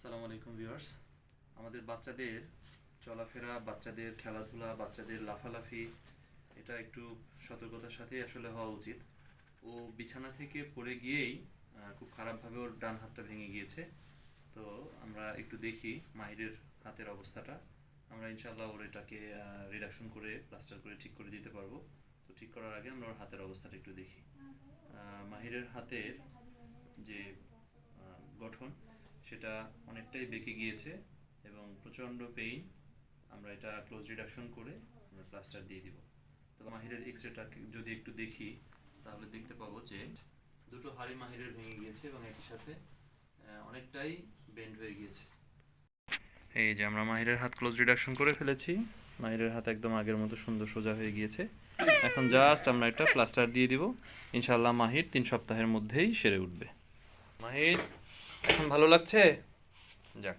আসসালামু আলাইকুম ভিউয়ার্স। আমাদের বাচ্চাদের চলাফেরা, বাচ্চাদের খেলাধুলা, বাচ্চাদের লাফালাফি এটা একটু সতর্কতার সাথেই আসলে হওয়া উচিত। ও বিছানা থেকে পড়ে গিয়েই খুব খারাপভাবে ওর ডান হাতটা ভেঙে গিয়েছে। তো আমরা একটু দেখি মাহিরের হাতের অবস্থাটা। আমরা ইনশাআল্লাহ ওর এটাকে রিডাকশন করে প্লাস্টার করে ঠিক করে দিতে পারবো। তো ঠিক করার আগে আমরা ওর হাতের অবস্থাটা একটু দেখি। মাহিরের হাতের যে গঠন সেটা অনেকটাই বেঁকে গিয়েছে এবং প্রচণ্ড পেইন। আমরা এটা ক্লোজ রিডাকশন করে আমরা প্লাস্টার দিয়ে দিব। তো মাহিরের এক্সরেটা যদি একটু দেখি তাহলে দেখতে পাবো যে দুটো হাড়ি মাহিরের ভেঙে গিয়েছে এবং একই সাথে অনেকটাই বেন্ড হয়ে গিয়েছে। এই যে আমরা মাহিরের হাত ক্লোজ রিডাকশন করে ফেলেছি। মাহিরের হাত একদম আগের মতো সুন্দর সোজা হয়ে গিয়েছে। এখন জাস্ট আমরা একটা প্লাস্টার দিয়ে দিব। ইনশাআল্লাহ মাহির 3 সপ্তাহের মধ্যেই সেরে উঠবে। মাহির এখন ভালো লাগছে? যাক।